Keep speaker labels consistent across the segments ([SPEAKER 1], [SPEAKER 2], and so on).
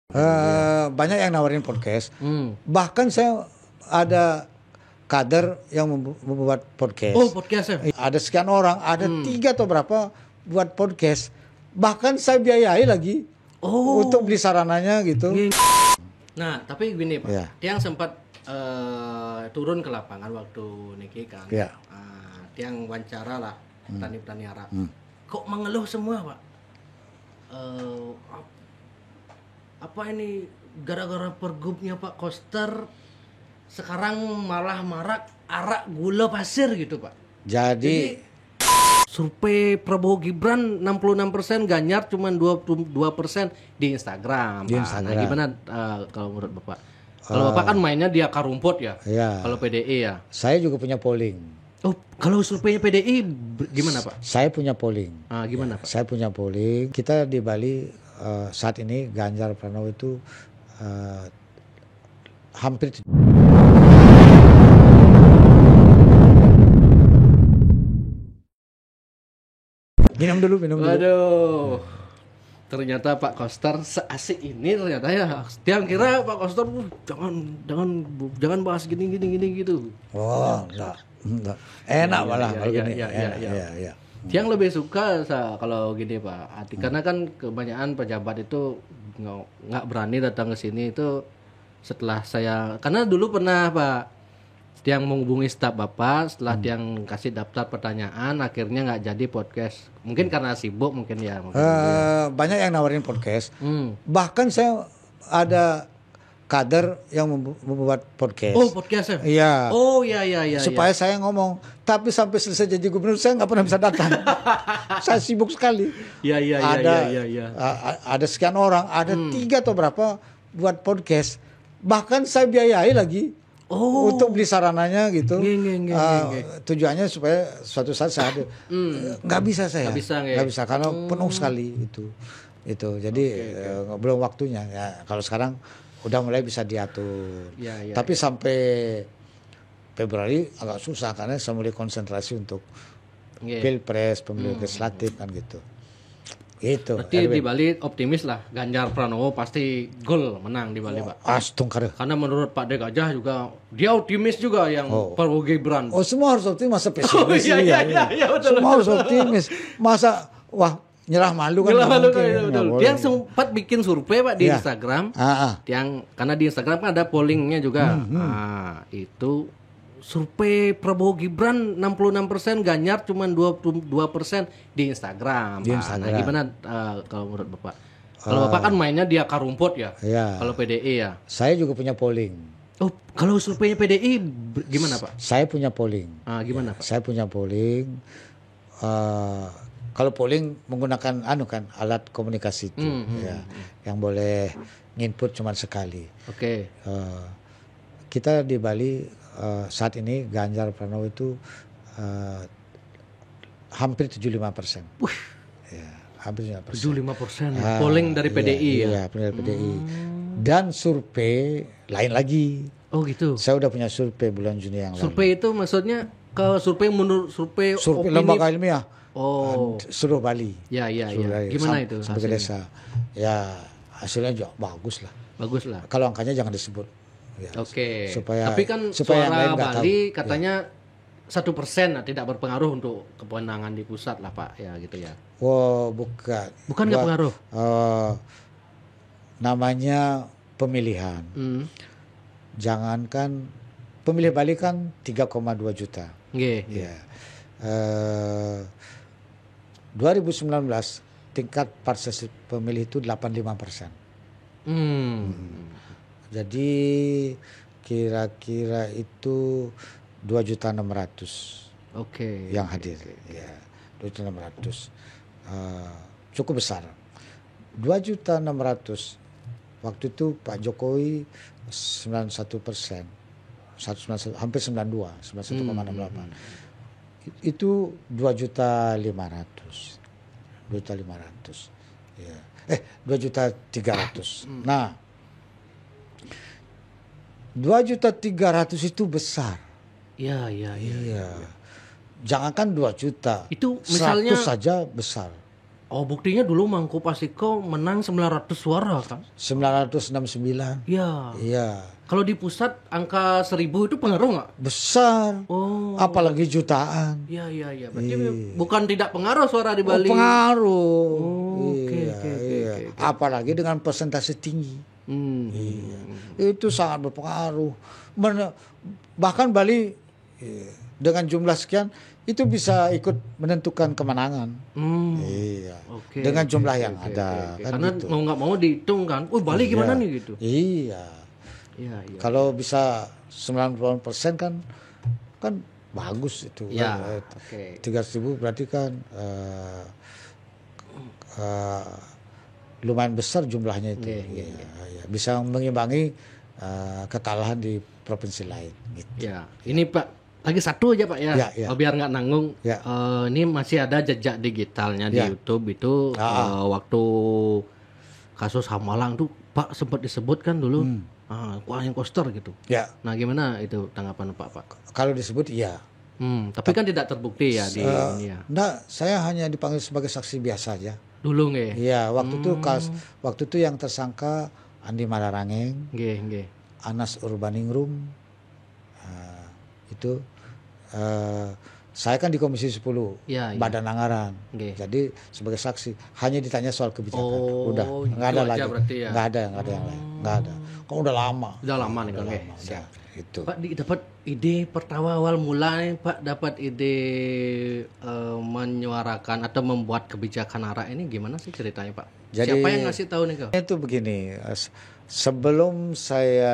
[SPEAKER 1] Banyak yang nawarin podcast. Bahkan saya ada kader yang membuat podcast.
[SPEAKER 2] Oh, podcast ya?
[SPEAKER 1] Ada sekian orang, ada 3 atau berapa buat podcast. Bahkan saya biayai lagi untuk beli sarananya gitu.
[SPEAKER 2] Nah, tapi gini Pak,
[SPEAKER 1] Ya.
[SPEAKER 2] Tiang sempat turun ke lapangan waktu Niki kan.
[SPEAKER 1] Ya.
[SPEAKER 2] Tiang wawancara lah petani-petani Arab. Kok mengeluh semua Pak? Apa ini gara-gara pergubnya Pak Koster sekarang malah marak arak gula pasir gitu Pak.
[SPEAKER 1] Jadi
[SPEAKER 2] Survei Prabowo Gibran 66%, Ganjar cuma 22% di Instagram.
[SPEAKER 1] Di
[SPEAKER 2] Pak.
[SPEAKER 1] Instagram.
[SPEAKER 2] Nah, gimana kalau menurut Bapak? Kalau Bapak kan mainnya di akar rumput ya.
[SPEAKER 1] Ya.
[SPEAKER 2] Kalau PDI ya.
[SPEAKER 1] saya juga punya polling.
[SPEAKER 2] Oh, kalau surveinya PDI gimana Pak?
[SPEAKER 1] Saya punya polling.
[SPEAKER 2] Gimana Pak?
[SPEAKER 1] Saya punya polling. Kita di Bali saat ini Ganjar Pranowo itu hampir minum dulu.
[SPEAKER 2] Waduh. Ternyata Pak Koster seasik ini ternyata ya. Tiang kira Pak Koster jangan bahas gini gitu.
[SPEAKER 1] Oh, enggak. Enak malah kalau gini.
[SPEAKER 2] Iya.
[SPEAKER 1] Iya.
[SPEAKER 2] Yang lebih suka kalau gini Pak, karena kan kebanyakan pejabat itu nggak berani datang ke sini itu setelah karena dulu pernah Pak Tiang menghubungi staf Bapak setelah Tiang kasih daftar pertanyaan akhirnya nggak jadi podcast, mungkin karena sibuk mungkin ya.
[SPEAKER 1] Banyak yang nawarin podcast. Bahkan saya ada kader yang membuat podcast.
[SPEAKER 2] Oh, podcast ya?
[SPEAKER 1] Iya.
[SPEAKER 2] Oh iya.
[SPEAKER 1] Supaya saya ngomong, tapi sampai selesai jadi gubernur saya nggak pernah bisa datang. Saya sibuk sekali.
[SPEAKER 2] Iya.
[SPEAKER 1] Ada sekian orang, ada 3 atau berapa buat podcast. Bahkan saya biayai lagi untuk beli sarananya gitu. Tujuannya supaya suatu saat saya ada. Nggak bisa saya. Nggak bisa karena penuh sekali itu. Jadi belum waktunya. Ya, kalau sekarang udah mulai bisa diatur. Tapi sampai Februari agak susah karena saya mulai konsentrasi untuk pilpres, pemilu legislatif kan gitu. Itu.
[SPEAKER 2] Berarti di Bali optimis lah, Ganjar Pranowo pasti gol menang di Bali Pak. Karena menurut Pak Degajah juga dia optimis juga yang Prabowo Gibran.
[SPEAKER 1] Oh, semua harus optimis, masa pesimis.
[SPEAKER 2] Iya, betul.
[SPEAKER 1] Semua harus optimis. Masa nyerah malu kan?
[SPEAKER 2] Betul. Dia sempat bikin survei Pak di Instagram. Karena di Instagram kan ada pollingnya juga. Itu survei Prabowo Gibran 66%, Ganjar cuma 22% di Instagram. Nah, gimana kalau menurut Bapak? Kalau Bapak kan mainnya di akar rumput ya. Kalau PDI ya.
[SPEAKER 1] Saya juga punya polling.
[SPEAKER 2] Oh, kalau surveinya PDI gimana Pak?
[SPEAKER 1] Saya punya polling.
[SPEAKER 2] Gimana Pak?
[SPEAKER 1] Saya punya polling. Kalau polling menggunakan alat komunikasi itu, yang boleh nginput cuma sekali.
[SPEAKER 2] Oke.
[SPEAKER 1] Kita di Bali saat ini Ganjar Pranowo itu hampir 75%. Hampir 75%.
[SPEAKER 2] 75%. Polling dari PDI ya.
[SPEAKER 1] Iya, dari PDI. Dan survei lain lagi.
[SPEAKER 2] Oh gitu.
[SPEAKER 1] Saya udah punya survei bulan Juni yang lalu.
[SPEAKER 2] Survei itu maksudnya survei menurut survei
[SPEAKER 1] lembaga ilmiah. Seluruh Bali.
[SPEAKER 2] Ya. Gimana itu?
[SPEAKER 1] Sampai ke desa. Ya, hasilnya juga bagus lah. Kalau angkanya jangan disebut. Ya,
[SPEAKER 2] Oke.
[SPEAKER 1] Tapi
[SPEAKER 2] kan
[SPEAKER 1] supaya
[SPEAKER 2] suara Bali katanya 1% tidak berpengaruh untuk kewenangan di pusat lah Pak ya gitu ya.
[SPEAKER 1] Bukan.
[SPEAKER 2] Bukan nggak pengaruh.
[SPEAKER 1] Namanya pemilihan. Jangankan pemilih Bali kan 3,2 juta. Ya. 2019 tingkat partisipasi pemilih itu 85%. Jadi kira-kira itu 2.600.000 yang hadir. Ya, 2.600.000 cukup besar. 2.600.000 waktu itu Pak Jokowi 91%, hampir 92, 91,68. Itu 2.500.000. 2.500.000. Ya. 2.300.000. Nah, 2.300.000 itu besar.
[SPEAKER 2] Iya.
[SPEAKER 1] Jangankan 2 juta.
[SPEAKER 2] Itu misalnya
[SPEAKER 1] 100 saja besar.
[SPEAKER 2] Oh, buktinya dulu Mangku Pasiko menang 900 suara kan?
[SPEAKER 1] 969.
[SPEAKER 2] Iya.
[SPEAKER 1] Iya.
[SPEAKER 2] Kalau di pusat angka 1000 itu pengaruh nggak?
[SPEAKER 1] Besar.
[SPEAKER 2] Oh.
[SPEAKER 1] Apalagi jutaan.
[SPEAKER 2] Iya. Berarti bukan tidak pengaruh suara di Bali.
[SPEAKER 1] Pengaruh.
[SPEAKER 2] Oke.
[SPEAKER 1] Apalagi dengan persentase tinggi. Iya. Itu sangat berpengaruh. Bahkan Bali dengan jumlah sekian itu bisa ikut menentukan kemenangan. Iya. Dengan jumlah yang ada. Kan
[SPEAKER 2] karena
[SPEAKER 1] gitu.
[SPEAKER 2] mau nggak mau dihitung kan. Bali gimana nih gitu.
[SPEAKER 1] Iya. Kalau bisa 90% kan bagus itu.
[SPEAKER 2] Ya.
[SPEAKER 1] 300.000 berarti kan lumayan besar jumlahnya itu. Ya. Bisa mengimbangi kekalahan di provinsi lain. Gitu.
[SPEAKER 2] Ya. Ini Pak. Lagi satu aja Pak ya. Biar nggak nanggung. Ini masih ada jejak digitalnya di YouTube itu waktu kasus Hamalang tuh Pak sempat disebut kan dulu imposter gitu. Ya. Nah gimana itu tanggapan Pak? Kalau disebut iya. Tapi kan tidak terbukti ya di ini ya.
[SPEAKER 1] Enggak, saya hanya dipanggil sebagai saksi biasa aja.
[SPEAKER 2] Dulu nggih.
[SPEAKER 1] Iya, waktu itu yang tersangka Andi Malarangeng, Anas Urbaningrum. Itu saya kan di Komisi 10 Badan Anggaran. Jadi sebagai saksi hanya ditanya soal kebijakan. Udah, nggak ada lagi. Nggak ada yang lain. Nggak ada. Kok udah lama.
[SPEAKER 2] Udah lama nih Kang.
[SPEAKER 1] Itu.
[SPEAKER 2] Pak dapat ide pertama awal mula nih Pak dapat ide menyuarakan atau membuat kebijakan ARA ini gimana sih ceritanya Pak? Jadi, siapa yang ngasih tahu nih Kang?
[SPEAKER 1] Itu begini, sebelum saya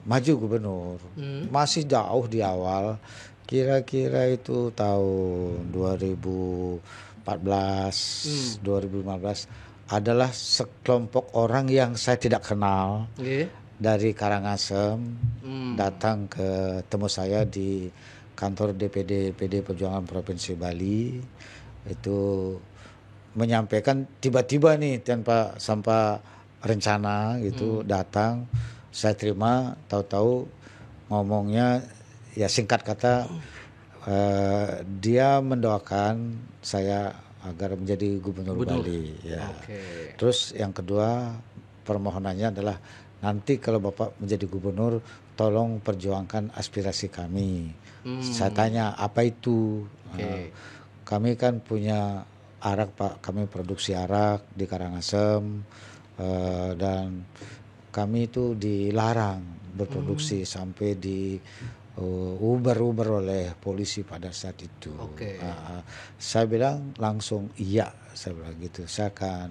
[SPEAKER 1] maju gubernur, masih jauh di awal, kira-kira itu tahun 2014, 2015 adalah sekelompok orang yang saya tidak kenal dari Karangasem datang ke temu saya di kantor DPD PD Perjuangan Provinsi Bali, itu menyampaikan tiba-tiba nih tanpa rencana gitu datang. Saya terima, tahu-tahu ngomongnya ya singkat kata dia mendoakan saya agar menjadi gubernur Bali. Ya. Terus yang kedua permohonannya adalah nanti kalau Bapak menjadi gubernur tolong perjuangkan aspirasi kami. Saya tanya apa itu? Kami kan punya arak Pak, kami produksi arak di Karangasem dan kami itu dilarang berproduksi sampai di uber oleh polisi pada saat itu. Saya bilang langsung iya, saya bilang gitu. Saya akan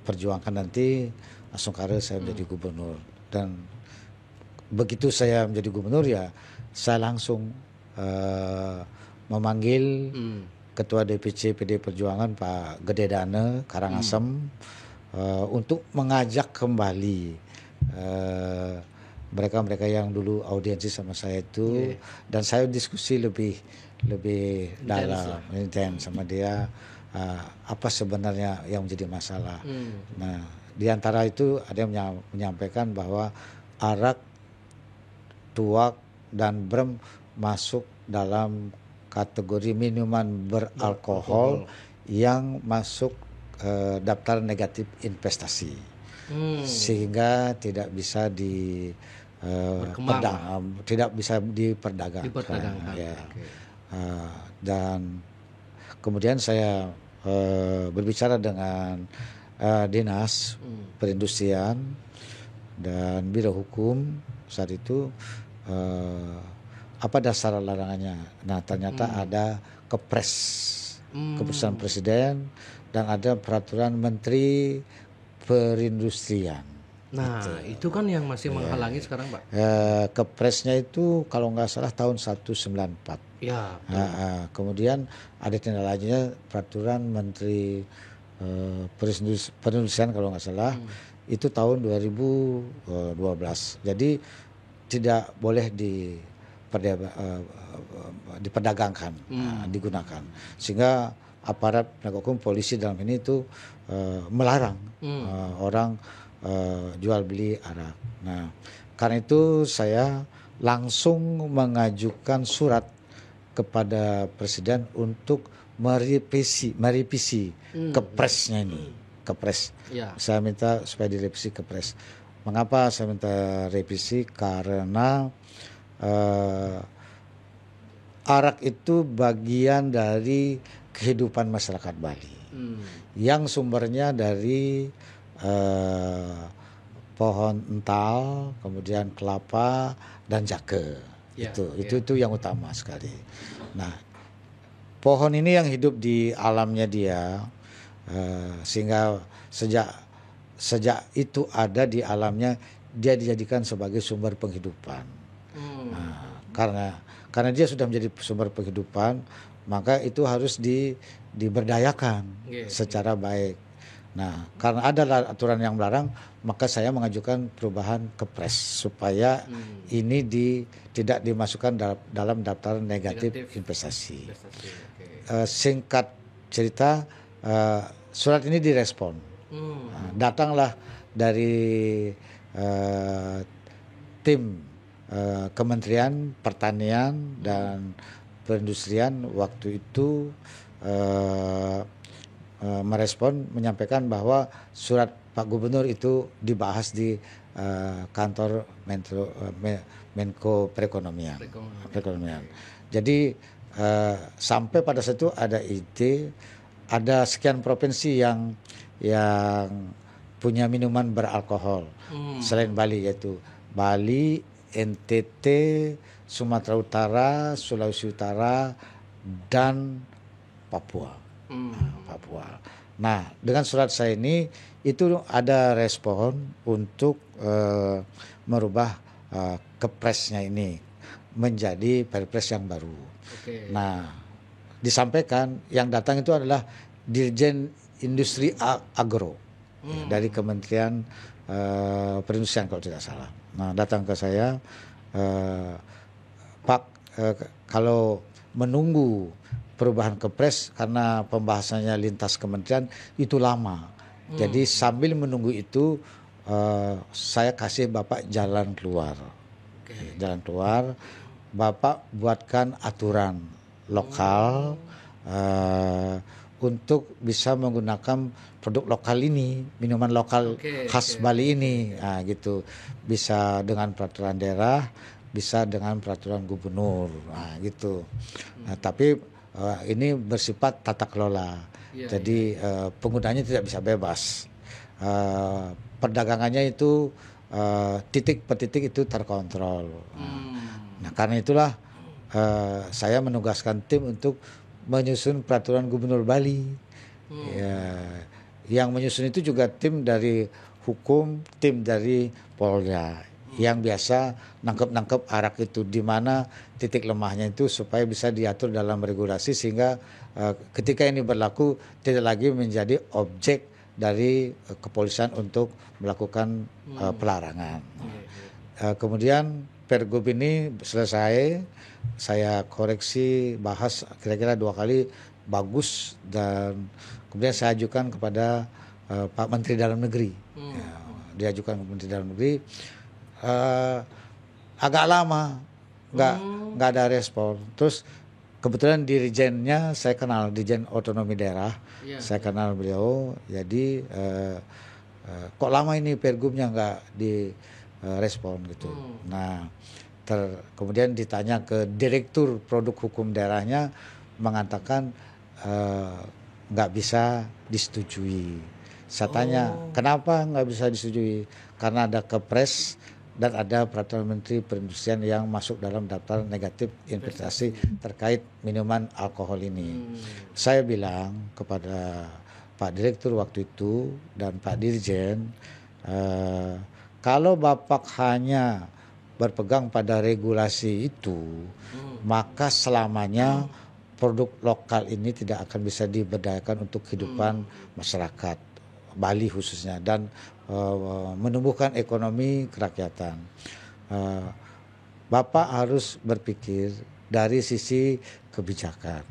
[SPEAKER 1] perjuangkan nanti langsung karena saya menjadi gubernur. Dan begitu saya menjadi gubernur ya saya langsung memanggil Ketua DPC PD Perjuangan Pak Gede Dane Karangasem untuk mengajak kembali mereka yang dulu audiensi sama saya itu dan saya diskusi lebih dalam intens sama dia apa sebenarnya yang menjadi masalah. Nah, di antara itu ada yang menyampaikan bahwa arak, tuak dan brem masuk dalam kategori minuman beralkohol yang masuk daftar negatif investasi, sehingga tidak bisa tidak bisa diperdagangkan. Ya. Dan kemudian saya berbicara dengan dinas perindustrian dan biro hukum saat itu apa dasar larangannya. Nah ternyata ada kepres keputusan presiden dan ada peraturan menteri perindustrian.
[SPEAKER 2] Nah itu kan yang masih menghalangi sekarang Pak.
[SPEAKER 1] Kepresnya itu kalau nggak salah tahun 194.
[SPEAKER 2] Ya.
[SPEAKER 1] Kemudian ada tindak lanjutnya peraturan menteri perindustrian kalau nggak salah itu tahun 2012. Jadi tidak boleh diperdagangkan, digunakan, sehingga aparat penegak hukum polisi dalam ini itu melarang orang jual beli arak. Nah, karena itu saya langsung mengajukan surat kepada presiden untuk merevisi kepresnya ini. Kepres. Ya. Saya minta supaya direvisi kepres. Mengapa saya minta revisi? Karena arak itu bagian dari kehidupan masyarakat Bali. Yang sumbernya dari pohon ental, kemudian kelapa dan jake. Itu yang utama sekali. Nah, pohon ini yang hidup di alamnya dia, sehingga sejak itu ada di alamnya, dia dijadikan sebagai sumber penghidupan. Nah, karena dia sudah menjadi sumber penghidupan, maka itu harus diberdayakan secara baik. Nah, karena ada aturan yang melarang, maka saya mengajukan perubahan kepres supaya ini tidak dimasukkan dalam daftar negatif investasi. Singkat cerita, surat ini direspon. Datanglah dari tim Kementerian Pertanian dan Perindustrian waktu itu merespon, menyampaikan bahwa surat Pak Gubernur itu dibahas di kantor Menko Perekonomian. Jadi sampai pada saat itu ada ide, ada sekian provinsi yang punya minuman beralkohol selain Bali, yaitu Bali, NTT, Sumatera Utara, Sulawesi Utara, dan Papua. Nah, dengan surat saya ini itu ada respon untuk merubah kepresnya ini menjadi perpres yang baru. Nah, disampaikan yang datang itu adalah Dirjen Industri Agro dari Kementerian Perindustrian kalau tidak salah. Nah, datang ke saya, Pak, kalau menunggu perubahan kepres karena pembahasannya lintas kementerian itu lama. Jadi sambil menunggu itu saya kasih Bapak jalan keluar. Jalan keluar, Bapak buatkan aturan lokal untuk bisa menggunakan produk lokal ini, minuman lokal khas Bali ini. Nah, gitu. Bisa dengan peraturan daerah, bisa dengan peraturan gubernur. Nah, gitu. Nah, tapi ini bersifat tata kelola, jadi penggunanya tidak bisa bebas. Perdagangannya itu titik per titik itu terkontrol. Nah, karena itulah saya menugaskan tim untuk menyusun peraturan Gubernur Bali. Yang menyusun itu juga tim dari hukum, tim dari Polda. Yang biasa nangkep arak itu, di mana titik lemahnya itu supaya bisa diatur dalam regulasi, sehingga ketika ini berlaku tidak lagi menjadi objek dari kepolisian untuk melakukan pelarangan. Kemudian Pergub ini selesai, saya koreksi, bahas kira-kira 2 kali, bagus, dan kemudian saya ajukan kepada Pak Menteri Dalam Negeri. Diajukan ke Menteri Dalam Negeri. Agak lama nggak ada respon. Terus kebetulan dirijennya saya kenal, Dirjen Otonomi Daerah, saya kenal beliau. Jadi kok lama ini pergubnya nggak direspon gitu. Nah, kemudian ditanya ke Direktur Produk Hukum Daerahnya, mengatakan nggak bisa disetujui. Saya tanya, kenapa nggak bisa disetujui? Karena ada kepres dan ada peraturan Menteri Perindustrian yang masuk dalam daftar negatif investasi terkait minuman alkohol ini. Saya bilang kepada Pak Direktur waktu itu dan Pak Dirjen, kalau Bapak hanya berpegang pada regulasi itu, maka selamanya produk lokal ini tidak akan bisa diberdayakan untuk kehidupan masyarakat Bali khususnya, dan menumbuhkan ekonomi kerakyatan. Bapak harus berpikir dari sisi kebijakan,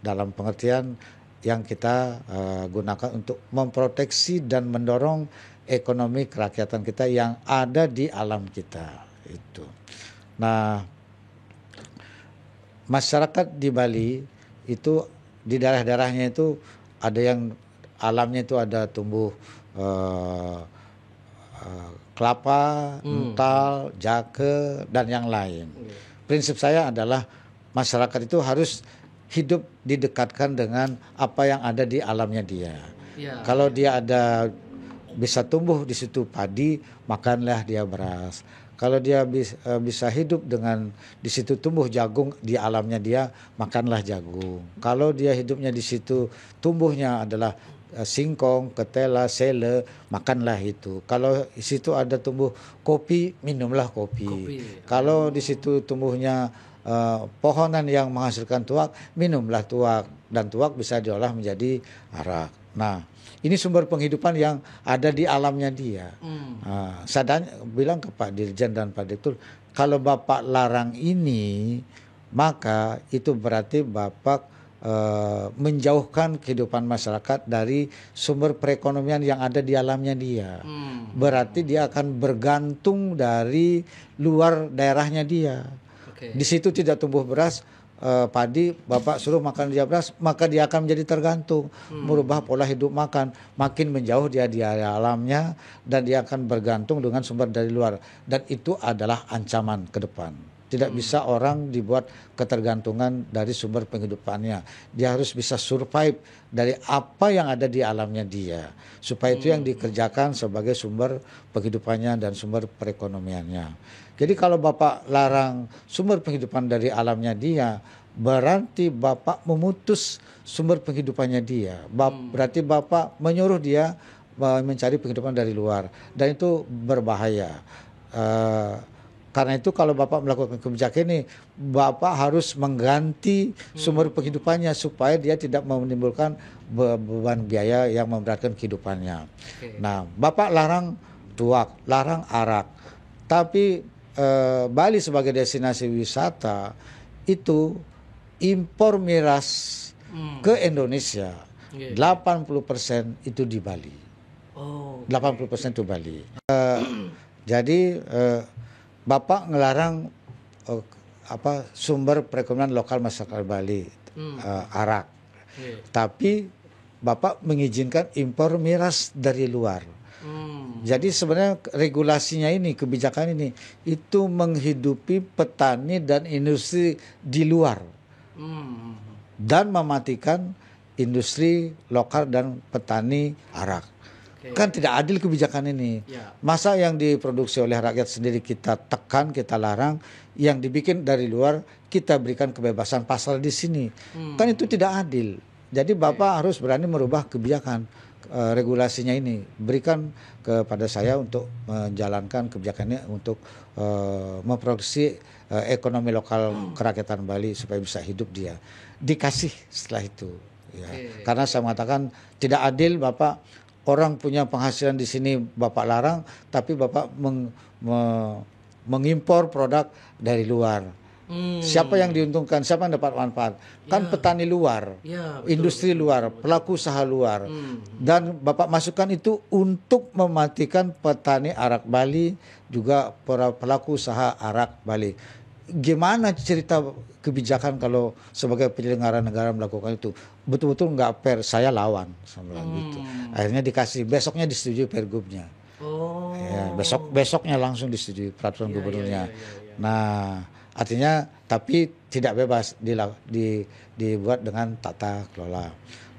[SPEAKER 1] dalam pengertian yang kita gunakan untuk memproteksi dan mendorong ekonomi kerakyatan kita yang ada di alam kita itu. Nah, masyarakat di Bali itu di daerah-daerahnya itu ada yang alamnya itu ada tumbuh kelapa, ental, jake, dan yang lain. Prinsip saya adalah masyarakat itu harus hidup didekatkan dengan apa yang ada di alamnya dia. Kalau dia ada bisa tumbuh di situ padi, makanlah dia beras. Kalau dia bisa hidup dengan di situ tumbuh jagung di alamnya dia, makanlah jagung. Kalau dia hidupnya di situ tumbuhnya adalah singkong, ketela, sele, makanlah itu. Kalau di situ ada tumbuh kopi, minumlah kopi. Kalau di situ tumbuhnya pohonan yang menghasilkan tuak, minumlah tuak, dan tuak bisa diolah menjadi arak. Nah, ini sumber penghidupan yang ada di alamnya dia. Saya bilang ke Pak Dirjen dan Pak Direktur, kalau Bapak larang ini, maka itu berarti Bapak menjauhkan kehidupan masyarakat dari sumber perekonomian yang ada di alamnya dia. Berarti dia akan bergantung dari luar daerahnya dia. Di situ tidak tumbuh beras, padi, Bapak suruh makan dia beras, maka dia akan menjadi tergantung, merubah pola hidup makan, makin menjauh dia di alamnya, dan dia akan bergantung dengan sumber dari luar, dan itu adalah ancaman ke depan. Tidak bisa orang dibuat ketergantungan dari sumber penghidupannya. Dia harus bisa survive dari apa yang ada di alamnya dia, supaya itu yang dikerjakan sebagai sumber penghidupannya dan sumber perekonomiannya. Jadi kalau Bapak larang sumber penghidupan dari alamnya dia, berarti Bapak memutus sumber penghidupannya dia. Berarti Bapak menyuruh dia mencari penghidupan dari luar, dan itu berbahaya. Karena itu kalau Bapak melakukan kebijakan ini, Bapak harus mengganti sumber penghidupannya supaya dia tidak menimbulkan beban biaya yang memberatkan kehidupannya. Nah, Bapak larang tuak, larang arak, tapi Bali sebagai destinasi wisata itu impor miras ke Indonesia 80% itu di Bali. 80% itu Bali. Jadi Bapak ngelarang sumber perekonomian lokal masyarakat Bali, arak. Tapi Bapak mengizinkan impor miras dari luar. Jadi sebenarnya regulasinya ini, kebijakan ini, itu menghidupi petani dan industri di luar, dan mematikan industri lokal dan petani arak. Kan tidak adil kebijakan ini. Masa yang diproduksi oleh rakyat sendiri kita tekan, kita larang, yang dibikin dari luar kita berikan kebebasan pasar di sini. Kan itu tidak adil. Jadi Bapak harus berani merubah kebijakan regulasinya ini, berikan kepada saya untuk menjalankan kebijakannya untuk memproduksi ekonomi lokal kerakyatan Bali supaya bisa hidup dia. Dikasih setelah itu, ya. Karena saya mengatakan tidak adil Bapak, orang punya penghasilan di sini Bapak larang, tapi Bapak mengimpor produk dari luar. Siapa yang diuntungkan? Siapa yang dapat manfaat? Kan petani luar, industri luar, pelaku usaha luar. Dan Bapak masukkan itu untuk mematikan petani arak Bali, juga para pelaku usaha arak Bali. Gimana cerita kebijakan kalau sebagai penyelenggara negara melakukan itu? Betul-betul nggak fair, saya lawan sama gitu. Akhirnya dikasih, besoknya disetujui pergubnya. Ya, besoknya langsung disetujui peraturan gubernurnya. Nah, artinya tapi tidak bebas, dibuat dengan tata kelola.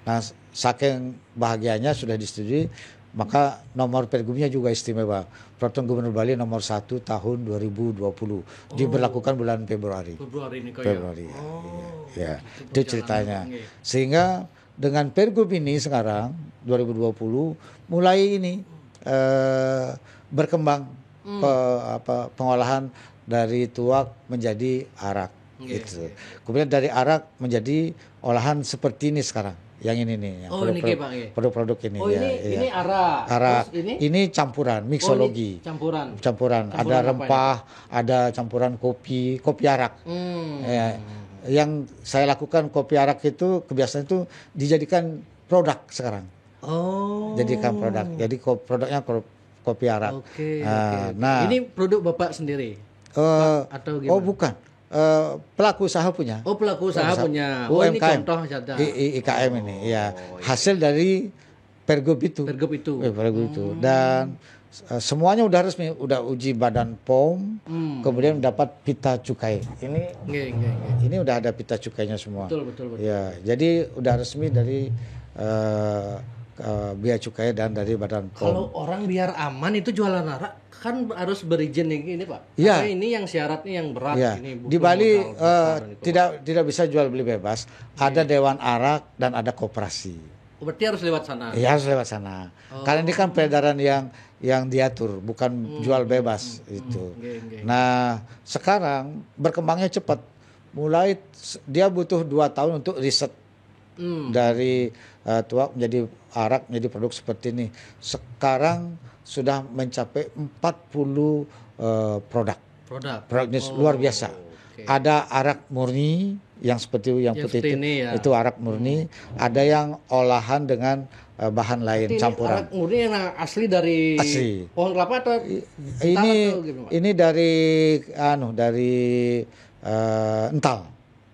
[SPEAKER 1] Nah, saking bahagianya sudah disetujui, maka nomor pergubnya juga istimewa. Peraturan Gubernur Bali nomor 1 tahun 2020 diberlakukan bulan Februari. Februari. Ya, itu ceritanya. Sehingga dengan pergub ini sekarang 2020 mulai ini berkembang pengolahan dari tuak menjadi arak, gitu. Kemudian dari arak menjadi olahan seperti ini sekarang, yang ini nih, yang produk-produk ini.
[SPEAKER 2] Ini arak.
[SPEAKER 1] Terus ini campuran, mixologi. Campuran. Ada rempah, ada campuran kopi arak. Ya, yang saya lakukan kopi arak itu kebiasaan itu dijadikan produk sekarang. Jadikan produk. Jadi produknya kopi arak.
[SPEAKER 2] Nah, ini produk Bapak sendiri?
[SPEAKER 1] Atau gimana? Bukan. pelaku usaha punya.
[SPEAKER 2] Oh, pelaku usaha punya.
[SPEAKER 1] UMKM.
[SPEAKER 2] Ini contoh saja.
[SPEAKER 1] IKM ini ya. Hasil dari Pergub itu.
[SPEAKER 2] Pergub itu.
[SPEAKER 1] Dan semuanya udah resmi, udah uji badan POM, kemudian dapat pita cukai. Ini udah ada pita cukainya semua.
[SPEAKER 2] Betul.
[SPEAKER 1] Ya, jadi udah resmi dari bea cukai dan dari badan POM.
[SPEAKER 2] Kalau orang biar aman itu jualan arak kan harus berizin ini Pak.
[SPEAKER 1] Ya.
[SPEAKER 2] Ini yang syaratnya yang berat
[SPEAKER 1] ya.
[SPEAKER 2] ini.
[SPEAKER 1] Di Bali tidak bisa jual beli bebas. Ada dewan arak dan ada koperasi.
[SPEAKER 2] Berarti harus lewat sana.
[SPEAKER 1] Iya, harus lewat sana. Karena ini kan peredaran yang diatur, bukan jual bebas itu. Nah, sekarang berkembangnya cepat. Mulai dia butuh 2 tahun untuk riset dari tuak menjadi arak, menjadi produk seperti ini. Sekarang sudah mencapai 40 produknya luar biasa. Ada arak murni yang seperti yang putih itu, itu arak murni. Ada yang olahan dengan bahan lain, campuran.
[SPEAKER 2] Arak murni yang asli dari pohon kelapa atau
[SPEAKER 1] ini dari ental.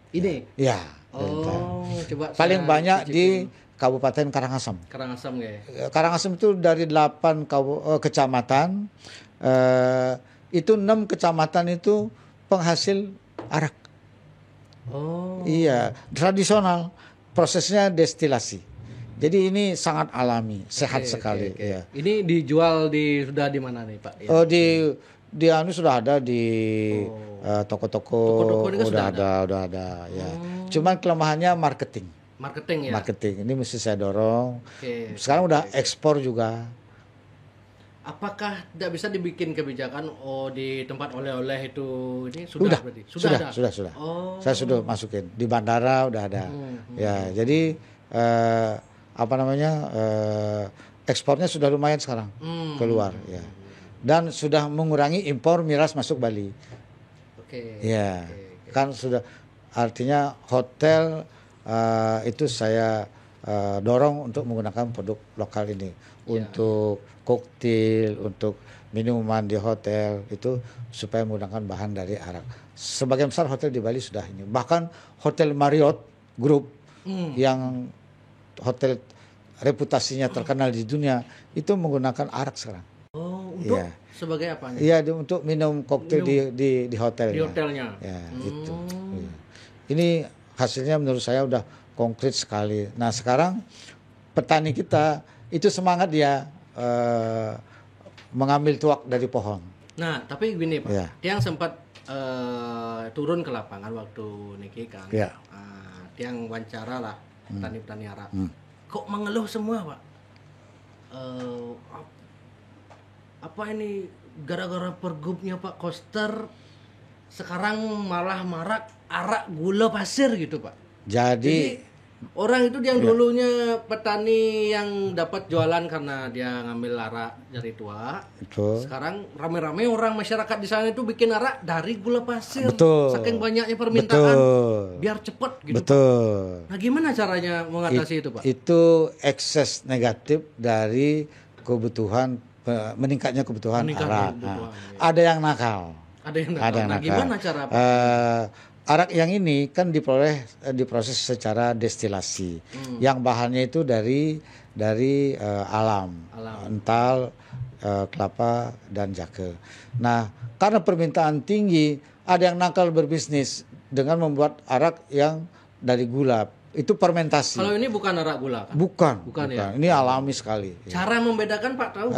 [SPEAKER 2] Ini.
[SPEAKER 1] Ya.
[SPEAKER 2] Coba
[SPEAKER 1] paling banyak di Kabupaten Karangasem. Karangasem itu dari 8 kecamatan, itu 6 kecamatan itu penghasil arak. Iya, tradisional. Prosesnya destilasi. Jadi ini sangat alami, sehat sekali. Ya.
[SPEAKER 2] Ini dijual sudah di mana nih Pak?
[SPEAKER 1] Di sudah ada di toko-toko, udah ada. Ya. Cuman kelemahannya marketing. Marketing ini mesti saya dorong. Sekarang udah ekspor juga.
[SPEAKER 2] Apakah tidak bisa dibikin kebijakan di tempat oleh-oleh itu ini sudah ada?
[SPEAKER 1] Sudah. Saya sudah masukin di bandara udah ada. Ya, jadi ekspornya sudah lumayan sekarang keluar ya. Dan sudah mengurangi impor miras masuk Bali. Kan sudah artinya hotel itu saya dorong untuk menggunakan produk lokal ini untuk koktail, untuk minuman di hotel itu supaya menggunakan bahan dari arak. Sebagian besar hotel di Bali sudah ini. Bahkan hotel Marriott Group yang hotel reputasinya terkenal di dunia itu menggunakan arak sekarang.
[SPEAKER 2] Untuk sebagai apanya?
[SPEAKER 1] Iya, untuk minum koktail di hotelnya.
[SPEAKER 2] Di hotelnya.
[SPEAKER 1] Ya, gitu. Ya. Ini hasilnya menurut saya udah konkret sekali. Nah, sekarang petani kita itu semangat dia mengambil tuak dari pohon.
[SPEAKER 2] Nah, tapi gini Pak, Tiang sempat turun ke lapangan waktu niki kan. Tiang wawancara lah petani-petani arak. Kok mengeluh semua Pak? Apa ini gara-gara pergubnya Pak Koster sekarang malah marak arak gula pasir gitu Pak. Jadi orang itu yang dulunya petani yang dapat jualan karena dia ngambil arak dari tua. Sekarang rame-rame orang masyarakat di sana itu bikin arak dari gula pasir. Saking banyaknya permintaan. Biar cepat gitu. Nah, gimana caranya mengatasi itu Pak?
[SPEAKER 1] Itu ekses negatif dari kebutuhan, meningkatnya kebutuhan arak. Ada yang nakal.
[SPEAKER 2] Nah, gimana cara Pak?
[SPEAKER 1] Arak yang ini kan diproses secara destilasi. Yang bahannya itu dari alam. Ental, kelapa dan jake. Nah, karena permintaan tinggi, ada yang nakal berbisnis dengan membuat arak yang dari gula. Itu fermentasi.
[SPEAKER 2] Kalau ini bukan arak gula kan?
[SPEAKER 1] Bukan. Ya? Ini alami sekali.
[SPEAKER 2] Cara membedakan Pak tahu?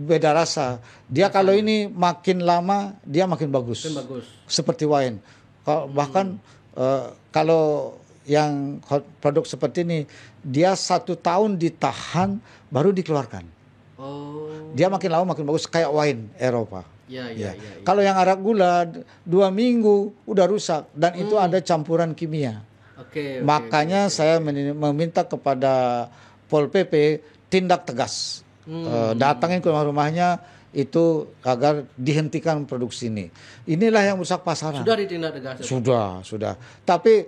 [SPEAKER 1] Beda rasa. Dia kalau ini makin lama dia makin bagus. Seperti wine. Bahkan kalau yang produk seperti ini dia 1 tahun ditahan baru dikeluarkan. Dia makin lama makin bagus kayak wine Eropa. Kalau yang arak gula 2 minggu udah rusak dan itu ada campuran kimia. Makanya saya meminta kepada Pol PP tindak tegas, datangin ke rumahnya itu agar dihentikan produksi ini. Inilah yang rusak pasaran.
[SPEAKER 2] Sudah ditindak tegas.
[SPEAKER 1] Sudah. Tapi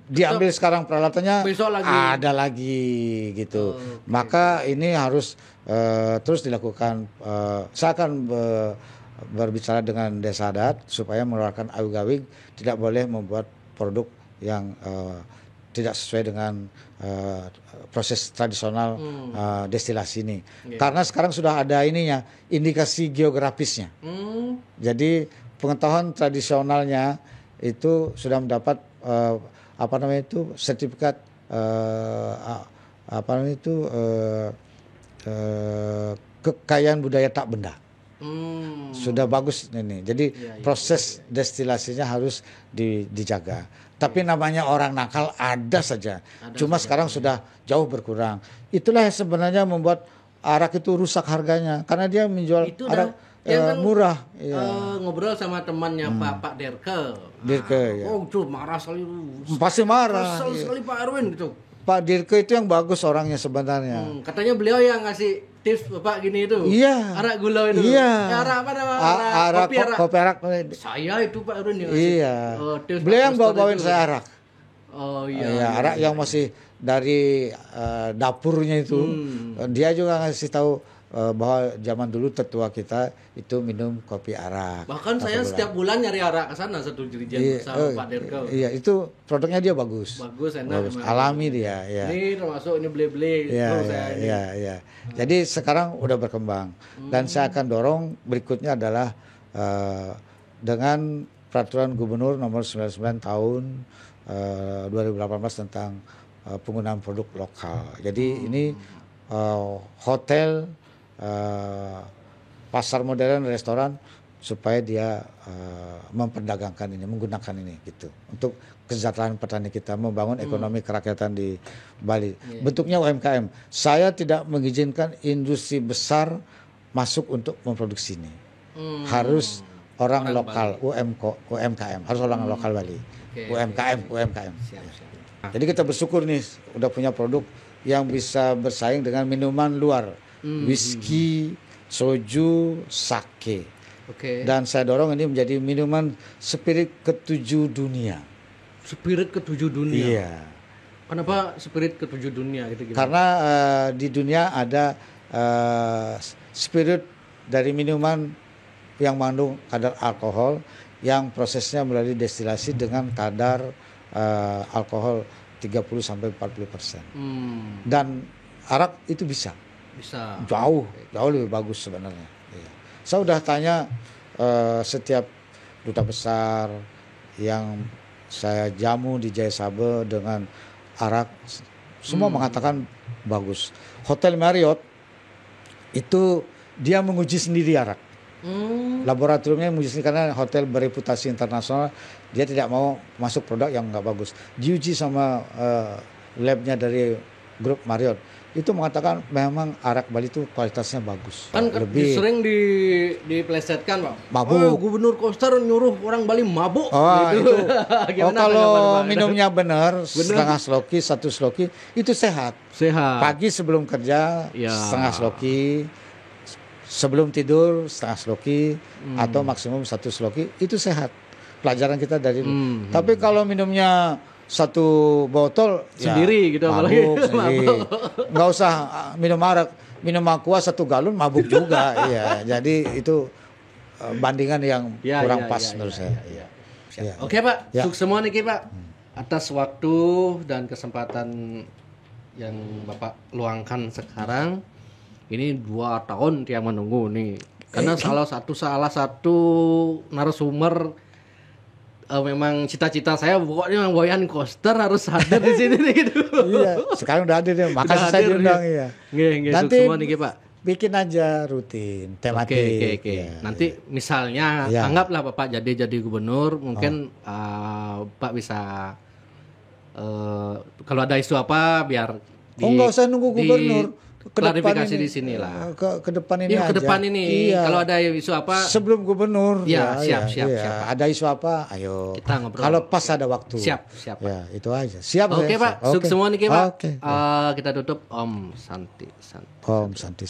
[SPEAKER 1] diambil sekarang peralatannya ada lagi gitu. Maka ini harus terus dilakukan. Saya akan berbicara dengan desa adat supaya mengeluarkan awig-awig, tidak boleh membuat produk yang tidak sesuai dengan proses tradisional destilasi ini. Karena sekarang sudah ada ininya, indikasi geografisnya. Jadi pengetahuan tradisionalnya itu sudah mendapat sertifikat kekayaan budaya tak benda. Sudah bagus ini. Jadi proses destilasinya harus dijaga. Tapi namanya orang nakal ada saja. Cuma sekarang sudah jauh berkurang. Itulah yang sebenarnya membuat arak itu rusak harganya. Karena dia menjual itu arak murah.
[SPEAKER 2] Ngobrol sama temannya Pak Derke.
[SPEAKER 1] Ya.
[SPEAKER 2] Oh, itu marah sekali.
[SPEAKER 1] Pasti marah.
[SPEAKER 2] Kesel sekali Pak Erwin gitu.
[SPEAKER 1] Pak Dirke itu yang bagus orangnya sebenarnya.
[SPEAKER 2] Katanya beliau yang ngasih tips Bapak gini itu.
[SPEAKER 1] Iya.
[SPEAKER 2] Arak gula itu.
[SPEAKER 1] Iya.
[SPEAKER 2] Arak apa nama?
[SPEAKER 1] Kopi arak.
[SPEAKER 2] Saya itu Pak Erwin yang ngasih.
[SPEAKER 1] Iya. Beliau yang bawain saya arak.
[SPEAKER 2] Oh iya.
[SPEAKER 1] Iya, arak yang masih dari dapurnya itu. Dia juga ngasih tahu bahwa zaman dulu tetua kita itu minum kopi arak.
[SPEAKER 2] Bahkan saya setiap bulan nyari arak ke sana satu jerigen sama Pak Derke.
[SPEAKER 1] Iya, itu produknya dia bagus.
[SPEAKER 2] Bagus, enak.
[SPEAKER 1] Bagus. Alami dia, ya.
[SPEAKER 2] Ini termasuk ini beli-beli.
[SPEAKER 1] Iya. Jadi sekarang udah berkembang. Dan saya akan dorong berikutnya adalah dengan peraturan Gubernur nomor 99 tahun 2018 tentang penggunaan produk lokal. Jadi ini hotel, pasar modern, restoran supaya dia memperdagangkan ini, menggunakan ini gitu untuk kesejahteraan petani kita, membangun ekonomi kerakyatan di Bali. Bentuknya UMKM. Saya tidak mengizinkan industri besar masuk untuk memproduksi ini. Harus orang lokal, UMKM, harus orang lokal Bali. UMKM. Siap. Jadi kita bersyukur nih udah punya produk yang bisa bersaing dengan minuman luar. Whisky, soju, sake. Dan saya dorong ini menjadi minuman spirit ke-7 dunia.
[SPEAKER 2] Spirit ke-7 dunia?
[SPEAKER 1] Iya.
[SPEAKER 2] Kenapa spirit ke-7 dunia gitu?
[SPEAKER 1] Karena di dunia ada spirit dari minuman yang mengandung kadar alkohol yang prosesnya melalui destilasi dengan kadar alkohol 30-40%. Dan arak itu bisa jauh lebih bagus sebenarnya. Saya udah tanya setiap duta besar yang saya jamu di Jaya Sabe dengan arak, semua mengatakan bagus. Hotel Marriott itu dia menguji sendiri arak. Laboratoriumnya menguji sendiri karena hotel bereputasi internasional, dia tidak mau masuk produk yang nggak bagus. Diuji sama labnya dari grup Marriott. Itu mengatakan memang arak Bali itu kualitasnya bagus.
[SPEAKER 2] Kan lebih sering diplesetkan, Pak.
[SPEAKER 1] Mabuk.
[SPEAKER 2] Oh, Gubernur Koster nyuruh orang Bali mabuk.
[SPEAKER 1] Gitu. Kalau minumnya benar, setengah sloki, 1 sloki, itu sehat. Pagi sebelum kerja, setengah sloki. Sebelum tidur, setengah sloki. Atau maksimum 1 sloki, itu sehat. Pelajaran kita dari itu. Tapi kalau minumnya 1 botol
[SPEAKER 2] sendiri gitu,
[SPEAKER 1] mabuk sendiri. Nggak usah minum arak, minum aqua 1 galon mabuk juga. Iya, jadi itu bandingan yang kurang pas menurut saya.
[SPEAKER 2] Oke Pak, sukses semua nih Pak atas waktu dan kesempatan yang Bapak luangkan sekarang. Ini 2 tahun dia menunggu nih, karena salah satu narasumber. Memang cita-cita saya pokoknya Boyan Koster harus hadir di sini gitu.
[SPEAKER 1] Iya, sekarang udah hadir ya. Makasih saya diundang ya.
[SPEAKER 2] Nanti semua nih, Pak.
[SPEAKER 1] Bikin aja rutin tematik.
[SPEAKER 2] Oke. Nanti misalnya anggaplah Bapak jadi gubernur, mungkin Pak bisa kalau ada isu apa biar
[SPEAKER 1] nggak usah nunggu gubernur.
[SPEAKER 2] Klarifikasi di sini lah.
[SPEAKER 1] Ke depan ini aja.
[SPEAKER 2] Ke depan ini. Iya. Kalau ada isu apa?
[SPEAKER 1] Sebelum gubernur.
[SPEAKER 2] Siap.
[SPEAKER 1] Ada isu apa? Ayo.
[SPEAKER 2] Kita ngobrol.
[SPEAKER 1] Kalau pas ada waktu.
[SPEAKER 2] Siap.
[SPEAKER 1] Ya, itu aja. Siap.
[SPEAKER 2] Oke, Pak. Sukses semua nih, Pak. Kita tutup. Om Santi.
[SPEAKER 1] Om Santi.